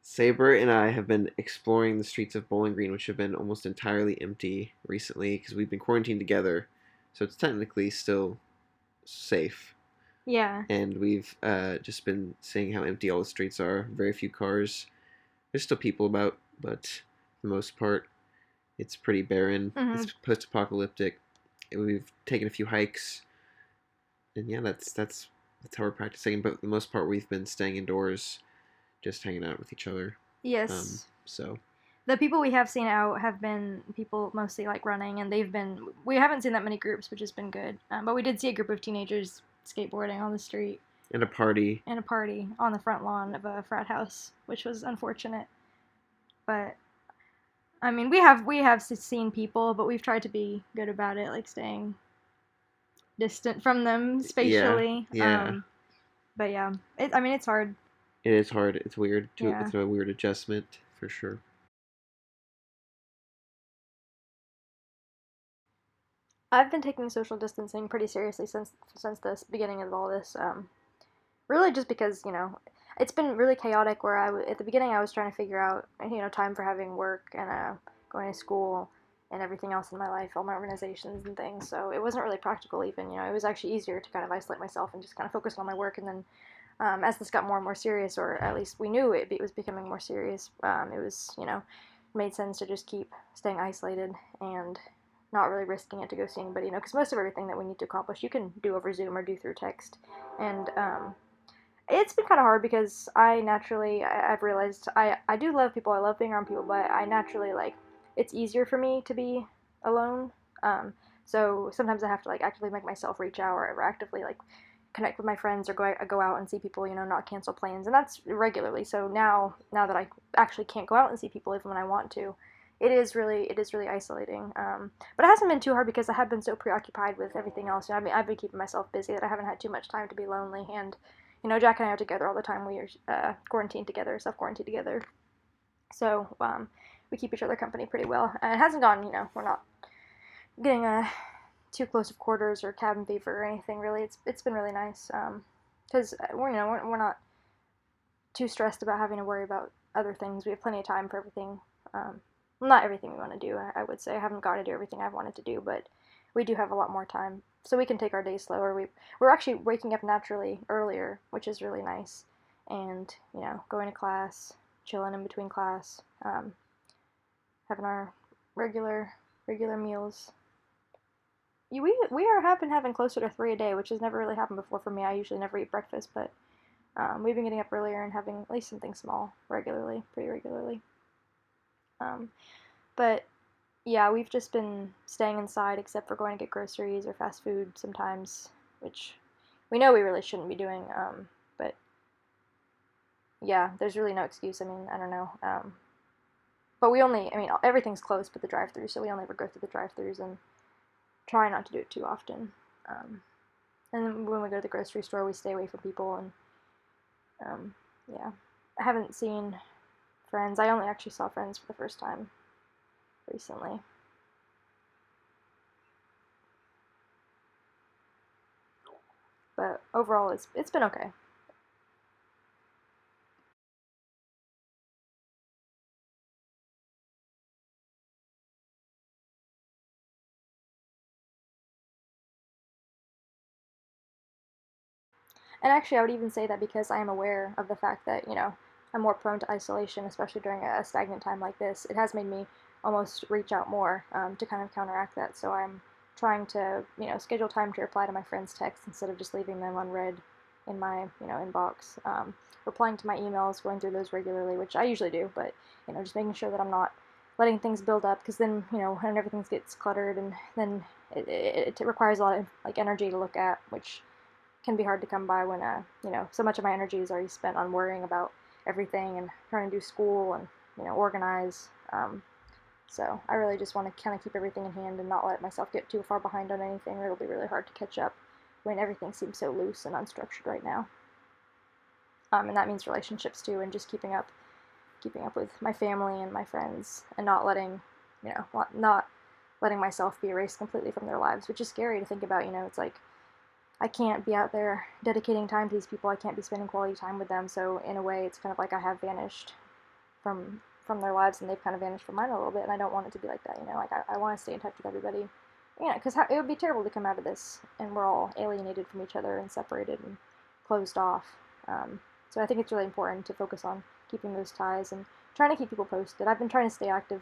Saber and I have been exploring the streets of Bowling Green, which have been almost entirely empty recently because we've been quarantined together. So it's technically still safe. Yeah. And we've just been seeing how empty all the streets are. Very few cars. There's still people about, but for the most part, it's pretty barren. Hmm. It's post-apocalyptic. We've taken a few hikes, and yeah, that's how we're practicing. But for the most part, we've been staying indoors, just hanging out with each other. Yes. So The people we have seen out have been people mostly like running, and we haven't seen that many groups, which has been good. But we did see a group of teenagers skateboarding on the street and a party. and a party on the front lawn of a frat house, which was unfortunate. But I mean, we have seen people, but we've tried to be good about it, like staying distant from them Yeah, spatially. yeah. But yeah, I mean, it's hard. It is hard. It's weird. Yeah. It's a weird adjustment for sure. I've been taking social distancing pretty seriously since the beginning of all this. Really, just because it's been really chaotic. Where at the beginning I was trying to figure out time for having work and going to school and everything else in my life, all my organizations and things. So it wasn't really practical even. It was actually easier to kind of isolate myself and just kind of focus on my work. And then as this got more and more serious, or at least we knew it was becoming more serious, it was made sense to just keep staying isolated and not really risking it to go see anybody, because most of everything that we need to accomplish you can do over Zoom or do through text. And it's been kind of hard because I've realized I do love people. I love being around people, but I naturally like it's easier for me to be alone. Um, so sometimes I have to like actively make myself reach out or actively like connect with my friends or go out and see people. Not cancel plans, and that's regularly. So now that I actually can't go out and see people even when I want to, it is really isolating. But it hasn't been too hard because I have been so preoccupied with everything else. I mean, I've been keeping myself busy that I haven't had too much time to be lonely. And Jack and I are together all the time. We are quarantined together, self quarantined together. So we keep each other company pretty well. And it hasn't gone. We're not getting too close of quarters or cabin fever or anything. Really, it's been really nice. Because we're not too stressed about having to worry about other things. We have plenty of time for everything. Well, not everything we want to do. I would say I haven't got to do everything I've wanted to do, but we do have a lot more time, so we can take our days slower. We're actually waking up naturally earlier, which is really nice, and going to class, chilling in between class, having our regular regular meals. We have been having closer to 3 a day, which has never really happened before for me. I usually never eat breakfast, but we've been getting up earlier and having at least something small regularly, pretty regularly. Um, but yeah, we've just been staying inside except for going to get groceries or fast food sometimes, which we know we really shouldn't be doing. But yeah, there's really no excuse. I mean, I don't know. But I mean, everything's closed but the drive-through, so we only ever go through the drive-throughs and try not to do it too often. And then when we go to the grocery store, we stay away from people. And yeah, I haven't seen friends. I only actually saw friends for the first time recently. But overall, it's been okay. And actually, I would even say that because I am aware of the fact that, I'm more prone to isolation, especially during a stagnant time like this, it has made me almost reach out more to kind of counteract that. So I'm trying to, schedule time to reply to my friends' texts instead of just leaving them unread in my, inbox. Replying to my emails, going through those regularly, which I usually do, but, just making sure that I'm not letting things build up because then, when everything gets cluttered and then it requires a lot of like energy to look at, which can be hard to come by when so much of my energy is already spent on worrying about everything and trying to do school and organize. So I really just want to kind of keep everything in hand and not let myself get too far behind on anything, or it'll be really hard to catch up when everything seems so loose and unstructured right now. And that means relationships too, and just keeping up with my family and my friends, and not letting not letting myself be erased completely from their lives, which is scary to think about. It's like I can't be out there dedicating time to these people. I can't be spending quality time with them. So in a way, it's kind of like I have vanished from their lives, and they've kind of vanished from mine a little bit, and I don't want it to be like that. Like I want to stay in touch with everybody. Because it would be terrible to come out of this and we're all alienated from each other and separated and closed off. So I think it's really important to focus on keeping those ties and trying to keep people posted. I've been trying to stay active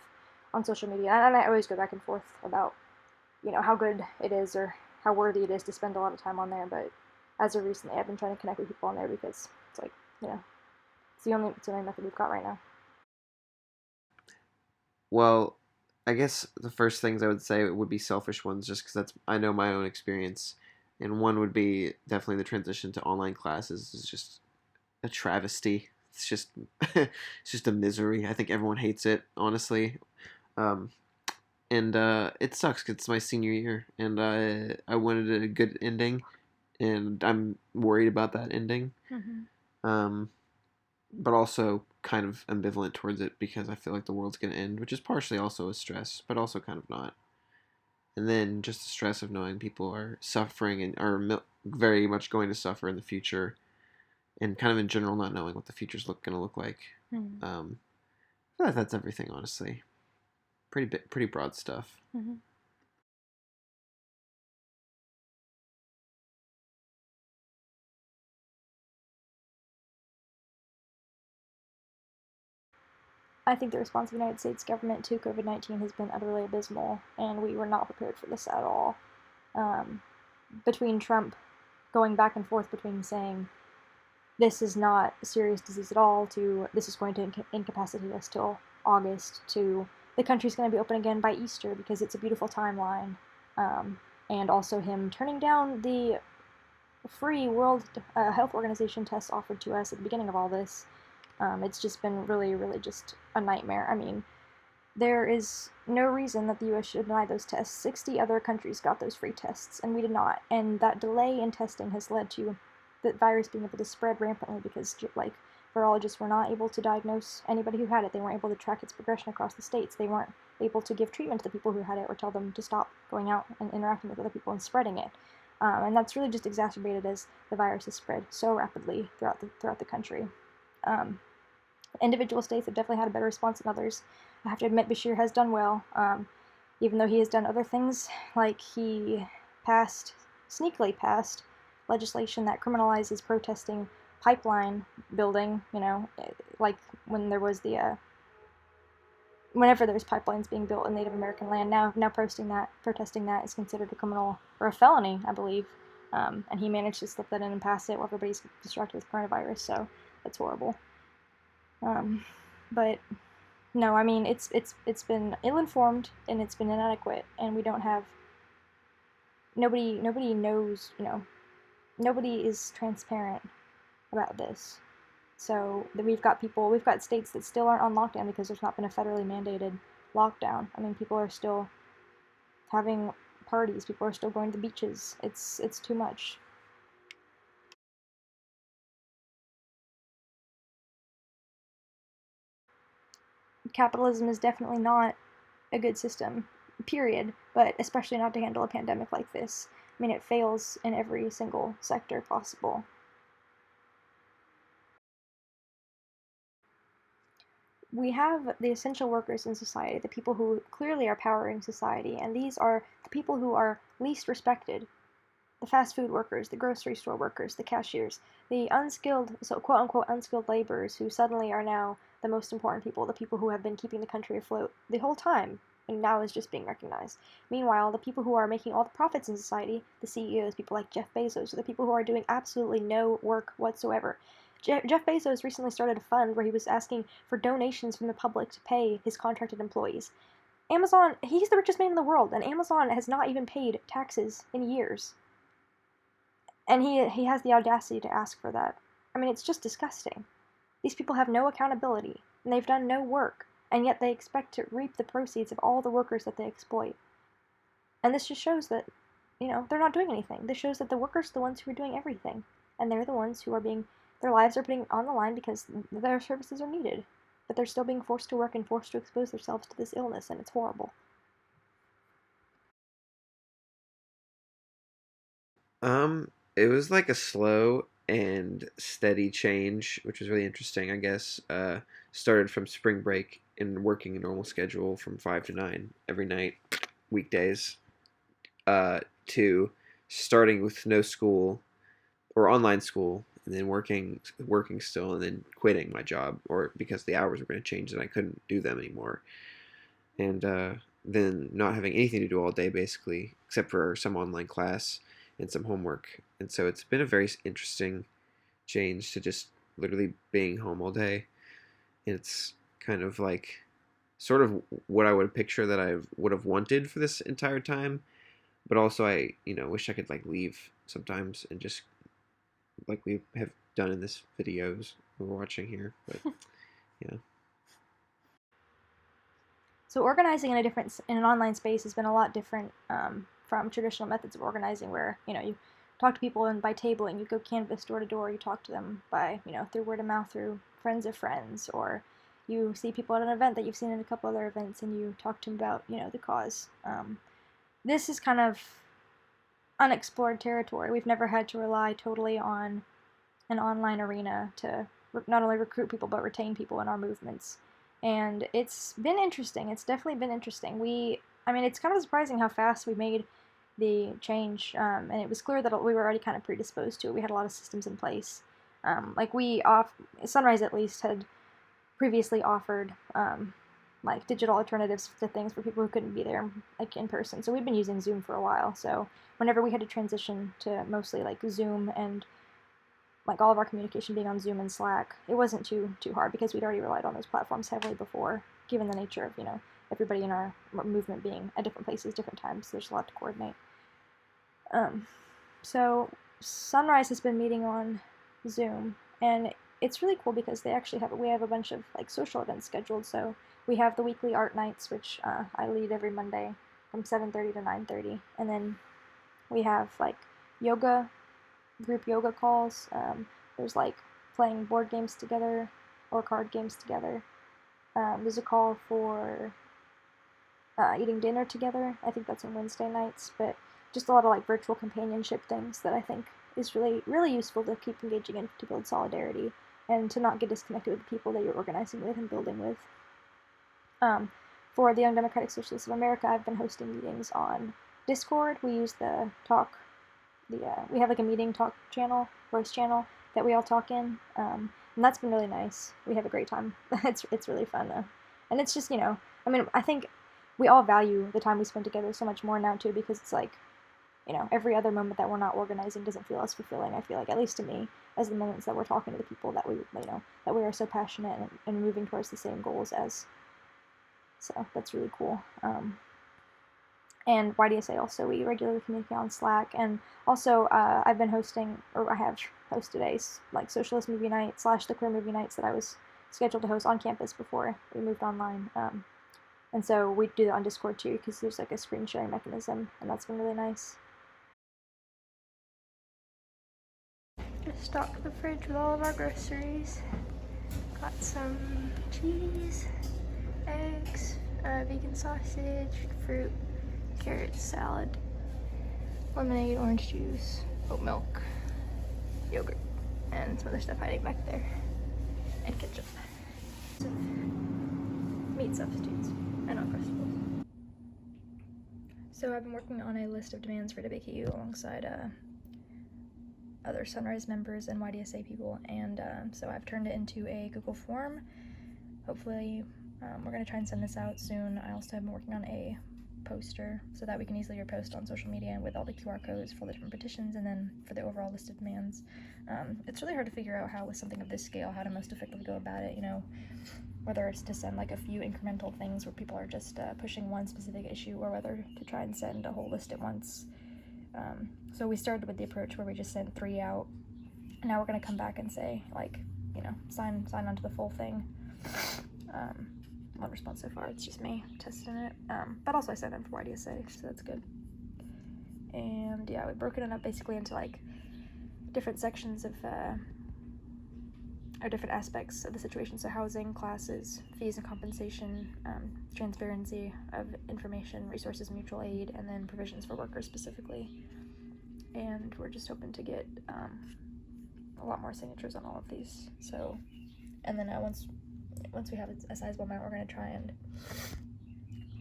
on social media, and I always go back and forth about how good it is or how worthy it is to spend a lot of time on there. But as of recently, I've been trying to connect with people on there because it's like it's the only method we've got right now. Well, I guess the first things I would say would be selfish ones, just because I know my own experience, and one would be definitely the transition to online classes is just a travesty. It's just it's just a misery. I think everyone hates it, honestly. Um, and it sucks 'cause it's my senior year, and I wanted a good ending, and I'm worried about that ending. Mm-hmm. Um, but also kind of ambivalent towards it because I feel like the world's gonna end, which is partially also a stress, but also kind of not. And then just the stress of knowing people are suffering and are very much going to suffer in the future, and kind of in general not knowing what the future's gonna look like. Mm-hmm. I feel like that's everything, honestly. Pretty broad stuff. Mm-hmm. I think the response of the United States government to COVID-19 has been utterly abysmal, and we were not prepared for this at all. Um, Between Trump going back and forth between saying this is not a serious disease at all to this is going to incapacitate us till August to the country's going to be open again by Easter because it's a beautiful timeline, and also him turning down the free World Health Organization tests offered to us at the beginning of all this. It's just been really, really just a nightmare. I mean, there is no reason that the US should deny those tests. 60 other countries got those free tests, and we did not. And that delay in testing has led to the virus being able to spread rampantly because, like, virologists were not able to diagnose anybody who had it. They weren't able to track its progression across the states. They weren't able to give treatment to the people who had it or tell them to stop going out and interacting with other people and spreading it. And that's really just exacerbated as the virus has spread so rapidly throughout the country. Um, Individual states have definitely had a better response than others. I have to admit, Bashir has done well, even though he has done other things, like he sneakily passed legislation that criminalizes protesting pipeline building. Like when there was whenever there's pipelines being built in Native American land. Now protesting that is considered a criminal or a felony, I believe. And he managed to slip that in and pass it while everybody's distracted with coronavirus. So that's horrible. Um, but no, I mean it's been ill-informed and it's been inadequate, and we don't have nobody knows. Nobody is transparent about this. So we've got states that still aren't on lockdown because there's not been a federally mandated lockdown. I mean, people are still having parties. People are still going to the beaches. It's too much. Capitalism is definitely not a good system, period, but especially not to handle a pandemic like this. I mean, it fails in every single sector possible. We have the essential workers in society, the people who clearly are powering society, and these are the people who are least respected. The fast food workers, the grocery store workers, the cashiers, the unskilled, so quote unquote unskilled laborers who suddenly are now the most important people, the people who have been keeping the country afloat the whole time, and now is just being recognized. Meanwhile, the people who are making all the profits in society, the CEOs, people like Jeff Bezos, are the people who are doing absolutely no work whatsoever. Jeff Bezos recently started a fund where he was asking for donations from the public to pay his contracted employees. Amazon, he's the richest man in the world, and Amazon has not even paid taxes in years. And he has the audacity to ask for that. I mean, it's just disgusting. These people have no accountability, and they've done no work, and yet they expect to reap the proceeds of all the workers that they exploit. And this just shows that, they're not doing anything. This shows that the workers are the ones who are doing everything, and they're the ones who are their lives are putting on the line because their services are needed. But they're still being forced to work and forced to expose themselves to this illness, and it's horrible. It was like a slow and steady change, which was really interesting, I guess. started from spring break and working a normal schedule from 5 to 9 every night, weekdays, to starting with no school or online school, and then working still, and then quitting my job, or because the hours were going to change and I couldn't do them anymore, and then not having anything to do all day basically, except for some online class and some homework. And so it's been a very interesting change to just literally being home all day. It's kind of like sort of what I would picture that I would have wanted for this entire time, but also I wish I could like leave sometimes and just like we have done in this videos we're watching here. But yeah. So organizing in an online space has been a lot different from traditional methods of organizing, where you talk to people and by tabling, you go canvas door to door, you talk to them by through word of mouth, through friends of friends, or you see people at an event that you've seen in a couple other events and you talk to them about the cause. This is kind of unexplored territory. We've never had to rely totally on an online arena to not only recruit people but retain people in our movements. And it's been interesting. It's definitely been interesting. It's kind of surprising how fast we made the change, and it was clear that we were already kind of predisposed to it. We had a lot of systems in place. Sunrise at least had previously offered like digital alternatives to things for people who couldn't be there like in person. So we've been using Zoom for a while. So whenever we had to transition to mostly like Zoom and like all of our communication being on Zoom and Slack, it wasn't too hard because we'd already relied on those platforms heavily before, given the nature of everybody in our movement being at different places, different times. There's a lot to coordinate. So Sunrise has been meeting on Zoom, and it's really cool because we have a bunch of like social events scheduled. So we have the weekly art nights, which I lead every Monday from 7:30 to 9:30, and then we have like group yoga calls. There's like playing board games together or card games together. There's a call for eating dinner together. I think that's on Wednesday nights, but just a lot of like virtual companionship things that I think is really, really useful to keep engaging in, to build solidarity and to not get disconnected with the people that you're organizing with and building with. For the Young Democratic Socialists of America, I've been hosting meetings on Discord. We use we have like a meeting talk channel, voice channel that we all talk in, and that's been really nice. We have a great time. It's really fun, and it's just I think we all value the time we spend together so much more now too, because it's like every other moment that we're not organizing doesn't feel as fulfilling. I feel like, at least to me, as the moments that we're talking to the people that we are so passionate and moving towards the same goals as. So that's really cool. And YDSA also, we regularly communicate on Slack, and also I have hosted a like socialist movie night / the queer movie nights that I was scheduled to host on campus before we moved online. And so we do that on Discord too, because there's like a screen sharing mechanism, and that's been really nice. Just stocked the fridge with all of our groceries. Got some cheese, eggs, vegan sausage, fruit, carrots, salad, lemonade, orange juice, oat milk, yogurt, and some other stuff hiding back there, and ketchup. Meat substitutes and Uncrustables. So I've been working on a list of demands for WKU alongside other Sunrise members and YDSA people, and so I've turned it into a Google form. Hopefully we're going to try and send this out soon. I also have been working on a poster so that we can easily repost on social media with all the QR codes for the different petitions and then for the overall list of demands. It's really hard to figure out how, with something of this scale, how to most effectively go about it, whether it's to send like a few incremental things where people are just pushing one specific issue, or whether to try and send a whole list at once. So we started with the approach where we just sent 3 out, and now we're going to come back and say, like, sign onto the full thing. One response so far, it's just me testing it, but also I signed in for YDSA, so that's good. And yeah, we've broken it up basically into like different sections of or different aspects of the situation. So housing, classes, fees and compensation, transparency of information, resources, mutual aid, and then provisions for workers specifically. And we're just hoping to get a lot more signatures on all of these. So, and then once once we have a sizable amount, we're gonna try and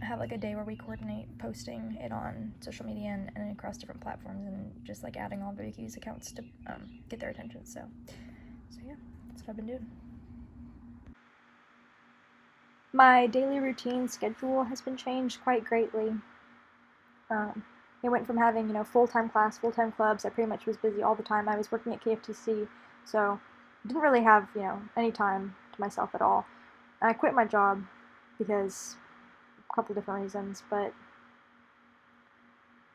have like a day where we coordinate posting it on social media and across different platforms, and just like adding all the Wiki's accounts to get their attention. So yeah, that's what I've been doing. My daily routine schedule has been changed quite greatly. Um, it went from having, full-time class, full-time clubs. I pretty much was busy all the time. I was working at KFTC, so didn't really have, any time to myself at all. And I quit my job because a couple different reasons, but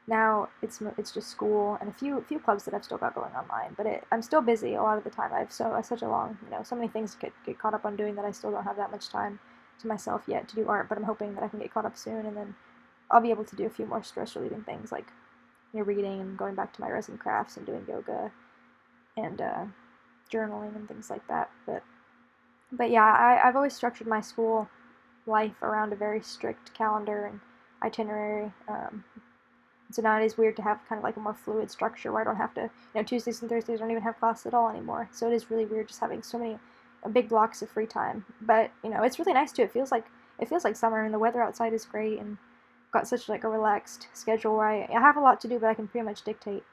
now it's just school and a few clubs that I've still got going online. But I'm still busy a lot of the time. I have such a long, so many things to get caught up on doing that I still don't have that much time to myself yet to do art. But I'm hoping that I can get caught up soon, and then I'll be able to do a few more stress relieving things like reading and going back to my resin crafts and doing yoga and journaling and things like that. But yeah, I've always structured my school life around a very strict calendar and itinerary. So now it is weird to have kind of like a more fluid structure where I don't have to, Tuesdays and Thursdays don't even have class at all anymore. So it is really weird just having so many big blocks of free time. But it's really nice too. It feels like summer, and the weather outside is great, and got such like a relaxed schedule where I have a lot to do, but I can pretty much dictate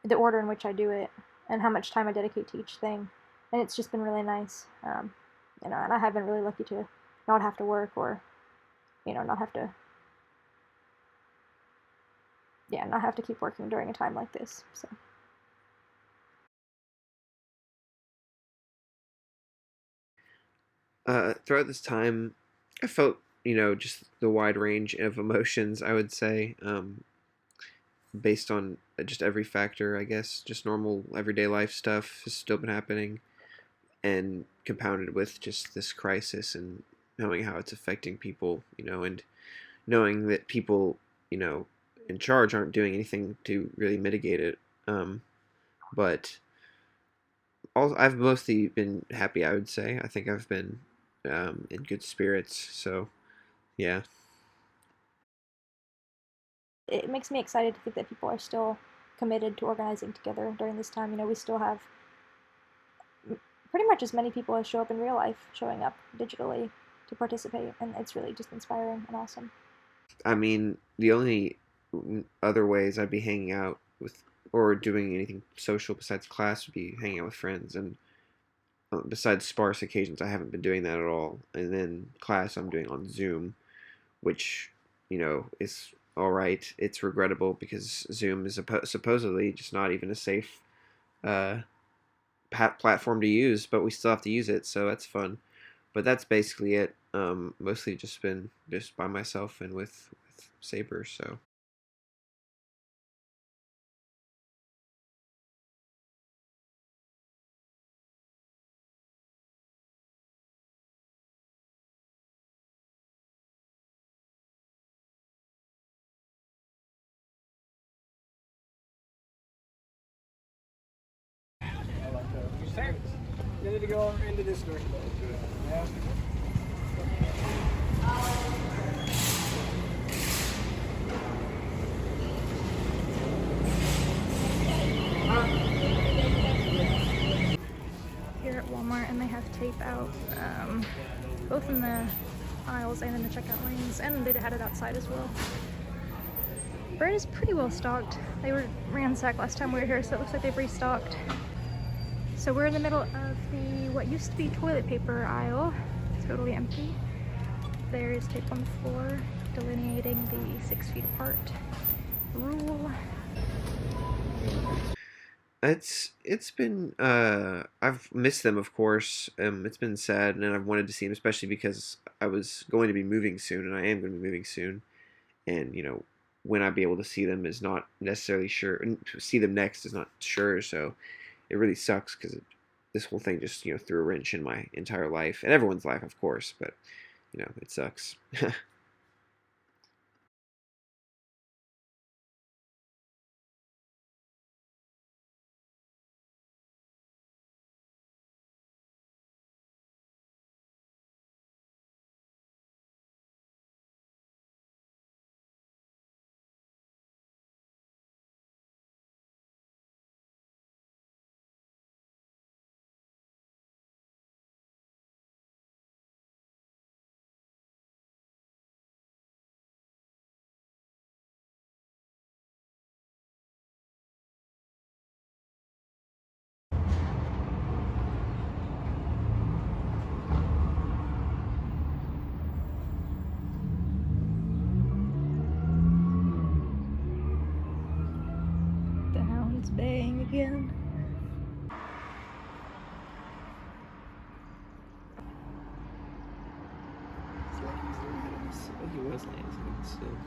the order in which I do it and how much time I dedicate to each thing. And it's just been really nice. And I have been really lucky to not have to work, or not have to, yeah, not have to keep working during a time like this. So Throughout this time, I felt, just the wide range of emotions, I would say, based on just every factor, I guess. Just normal everyday life stuff has still been happening, and compounded with just this crisis and knowing how it's affecting people, and knowing that people, you know, in charge aren't doing anything to really mitigate it. But I've mostly been happy, I would say. I think I've been in good spirits. So, yeah. it makes me excited to think that people are still committed to organizing together during this time. We still have pretty much as many people as show up in real life showing up digitally to participate, and it's really just inspiring and awesome. I mean, the only other ways I'd be hanging out with or doing anything social besides class would be hanging out with friends. And besides sparse occasions, I haven't been doing that at all. And then class, I'm doing on Zoom, which, is all right. It's regrettable because Zoom is supposedly just not even a safe uh, platform to use, but we still have to use it, so that's fun. But that's basically it. Mostly just been just by myself and with Saber. So You need to go into this door. Yeah. Here at Walmart, and they have tape out both in the aisles and in the checkout lanes, and they had it outside as well. Bread is pretty well stocked. They were ransacked last time we were here, so it looks like they've restocked. So we're in the middle of the what used to be toilet paper aisle, totally empty. There is tape on the floor delineating the 6 feet apart rule. it's been I've missed them, of course. It's been sad, and I've wanted to see them, especially because I was going to be moving soon, and I am going to be moving soon. And when I'd be able to see them is not necessarily sure, and to see them next is not sure. So it really sucks because this whole thing just threw a wrench in my entire life and everyone's life, of course. But it sucks. again. It's like he's ahead of us. Oh, he was landing still.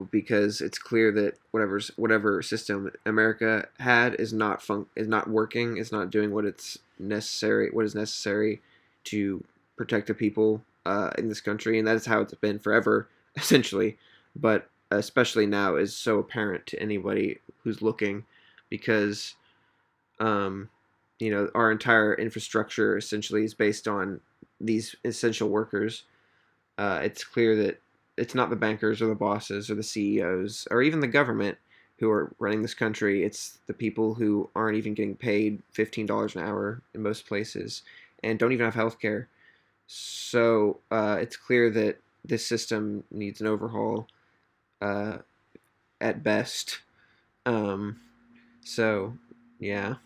Because it's clear that whatever system America had is not working. It's not doing what is necessary to protect the people in this country, and that is how it's been forever, essentially. But especially now is so apparent to anybody who's looking, because um, our entire infrastructure essentially is based on these essential workers. It's clear that it's not the bankers or the bosses or the CEOs or even the government who are running this country. It's the people who aren't even getting paid $15 an hour in most places and don't even have health care. So it's clear that this system needs an overhaul uh, at best. Um, so, yeah.